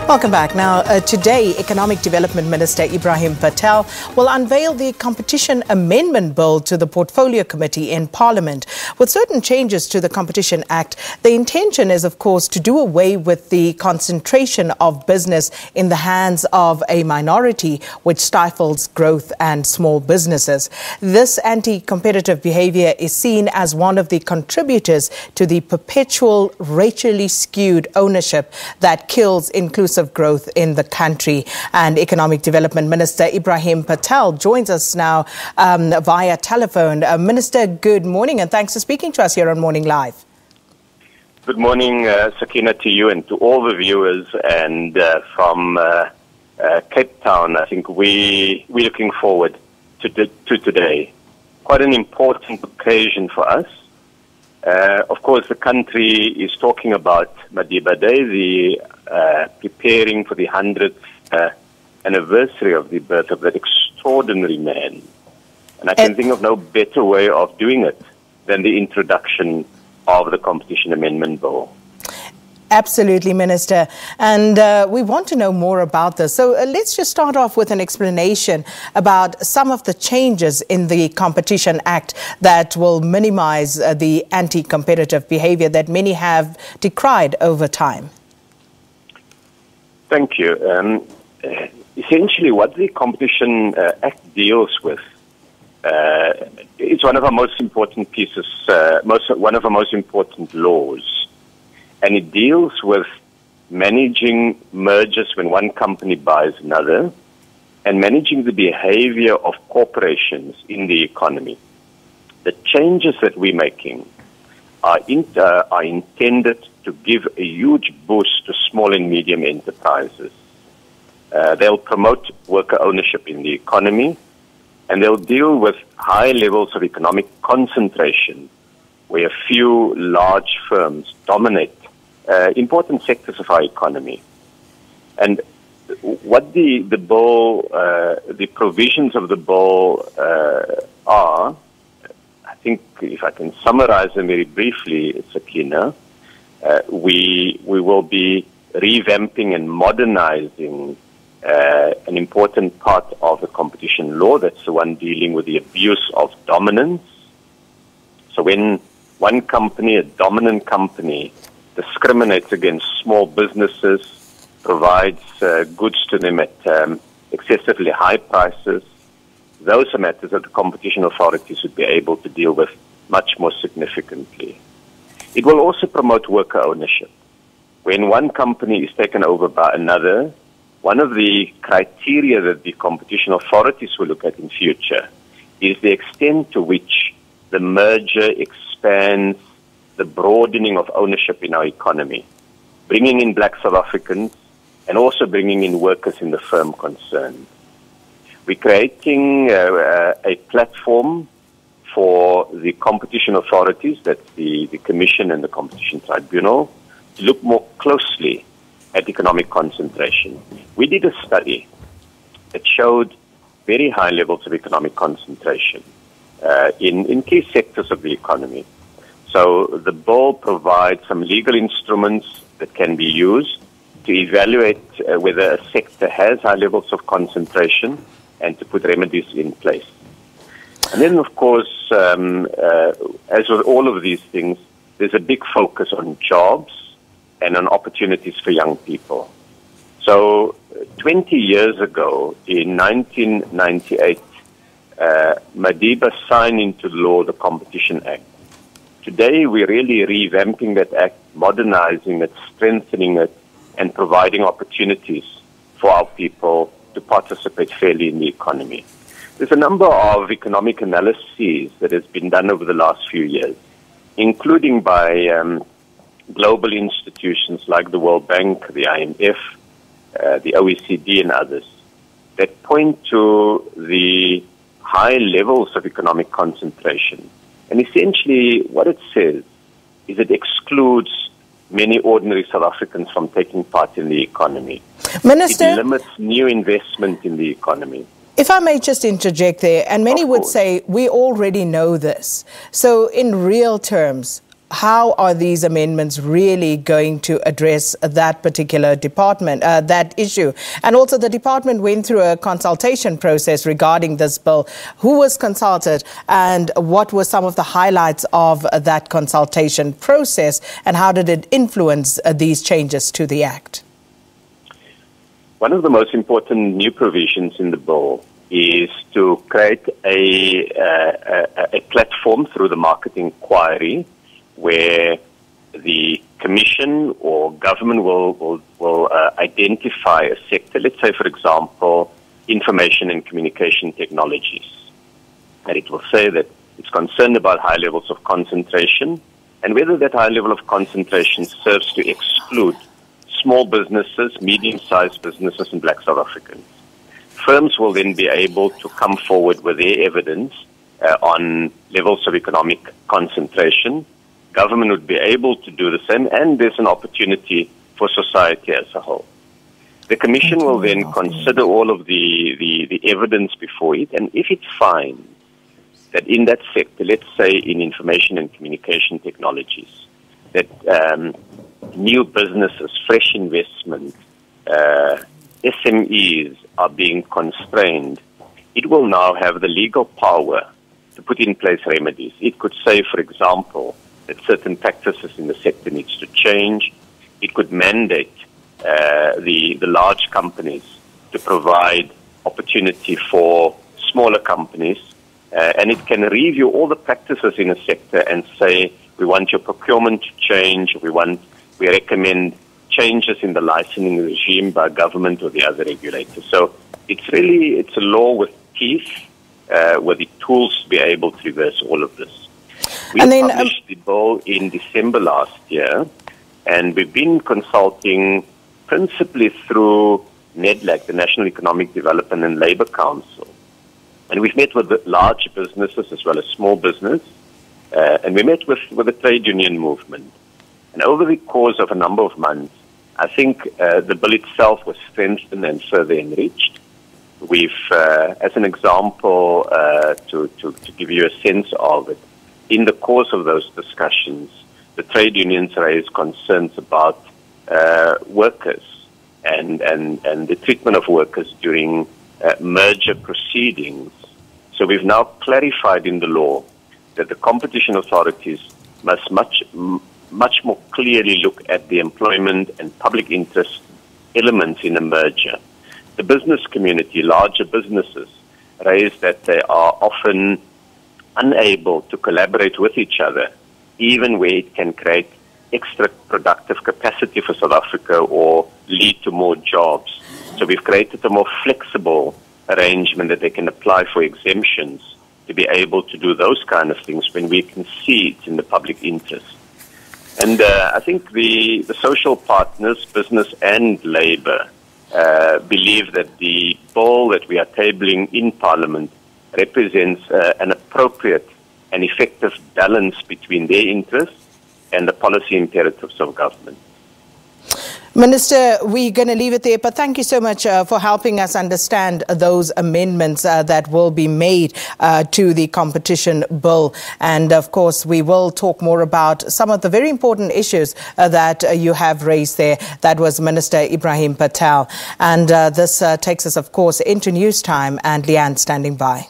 Welcome back. Now, today, Economic Development Minister Ebrahim Patel will unveil the Competition Amendment Bill to the Portfolio Committee in Parliament. With certain changes to the Competition Act, the intention is, of course, to do away with the concentration of business in the hands of a minority, which stifles growth and small businesses. This anti-competitive behaviour is seen as one of the contributors to the perpetual racially skewed ownership that kills inclusive growth in the country. And Economic Development Minister Ebrahim Patel joins us now via telephone. Minister, good morning and thanks for speaking to us here on Morning Live. Good morning, Sakina, to you and to all the viewers. And from Cape Town, I think we're looking forward to today. Quite an important occasion for us. Of course, the country is talking about Madiba Day, preparing for the 100th anniversary of the birth of that extraordinary man. And I can think of no better way of doing it than the introduction of the Competition Amendment Bill. Absolutely, Minister. And we want to know more about this. So let's just start off with an explanation about some of the changes in the Competition Act that will minimize the anti-competitive behavior that many have decried over time. Thank you. Essentially, what the Competition Act deals with, it's one of our most important pieces, one of our most important laws. And it deals with managing mergers when one company buys another and managing the behavior of corporations in the economy. The changes that we're making are intended to give a huge boost to small and medium enterprises. They'll promote worker ownership in the economy, and they'll deal with high levels of economic concentration where a few large firms dominate important sectors of our economy. And what the bill, the provisions of the bill are, I think if I can summarize them very briefly, Sakina, we will be revamping and modernizing an important part of the competition law. That's the one dealing with the abuse of dominance. So when one company, a dominant company, discriminates against small businesses, provides goods to them at excessively high prices, those are matters that the competition authorities would be able to deal with much more significantly. It will also promote worker ownership. When one company is taken over by another, one of the criteria that the competition authorities will look at in future is the extent to which the merger expands the broadening of ownership in our economy, bringing in black South Africans and also bringing in workers in the firm concerned. We're creating a platform for the competition authorities, that's the Commission and the Competition Tribunal, to look more closely at economic concentration. We did a study that showed very high levels of economic concentration in key sectors of the economy. So the bill provides some legal instruments that can be used to evaluate whether a sector has high levels of concentration and to put remedies in place. And then, of course, as with all of these things, there's a big focus on jobs and on opportunities for young people. So 20 years ago, in 1998, Madiba signed into law the Competition Act. Today, we're really revamping that act, modernizing it, strengthening it, and providing opportunities for our people to participate fairly in the economy. There's a number of economic analyses that has been done over the last few years, including by global institutions like the World Bank, the IMF, the OECD, and others, that point to the high levels of economic concentration. And essentially, what it says is it excludes many ordinary South Africans from taking part in the economy. Minister, it limits new investment in the economy. If I may just interject there, and many would say, we already know this. So in real terms, how are these amendments really going to address that particular department, that issue? And also the department went through a consultation process regarding this bill. Who was consulted and what were some of the highlights of that consultation process, and how did it influence these changes to the Act? One of the most important new provisions in the bill is to create a platform through the market inquiry where the Commission or government will identify a sector, let's say, for example, information and communication technologies. And it will say that it's concerned about high levels of concentration and whether that high level of concentration serves to exclude small businesses, medium-sized businesses, and Black South Africans. Firms will then be able to come forward with their evidence on levels of economic concentration. Government would be able to do the same, and there's an opportunity for society as a whole. The Commission will then consider all of the evidence before it, and if it finds that in that sector, let's say in information and communication technologies, that new businesses, fresh investment, SMEs are being constrained, it will now have the legal power to put in place remedies. It could say, for example, that certain practices in the sector needs to change. It could mandate the large companies to provide opportunity for smaller companies, and it can review all the practices in a sector and say, we want your procurement to change, we recommend changes in the licensing regime by government or the other regulators. So it's a law with teeth, with the tools to be able to reverse all of this. We published the bill in December last year, and we've been consulting principally through NEDLAC, the National Economic Development and Labour Council. And we've met with the large businesses as well as small business, and we met with the trade union movement. And over the course of a number of months, I think the bill itself was strengthened and further enriched. We've, as an example, to give you a sense of it, in the course of those discussions, the trade unions raised concerns about workers and the treatment of workers during merger proceedings. So we've now clarified in the law that the competition authorities must much more clearly look at the employment and public interest elements in a merger. The business community, larger businesses, raised that they are often unable to collaborate with each other, even where it can create extra productive capacity for South Africa or lead to more jobs. So we've created a more flexible arrangement that they can apply for exemptions to be able to do those kind of things when we can see it's in the public interest. And I think the social partners, business and labour, believe that the bill that we are tabling in Parliament represents an appropriate and effective balance between their interests and the policy imperatives of government. Minister, we're going to leave it there, but thank you so much for helping us understand those amendments that will be made to the competition bill. And of course, we will talk more about some of the very important issues that you have raised there. That was Minister Ebrahim Patel. And this takes us, of course, into news time, and Leanne standing by.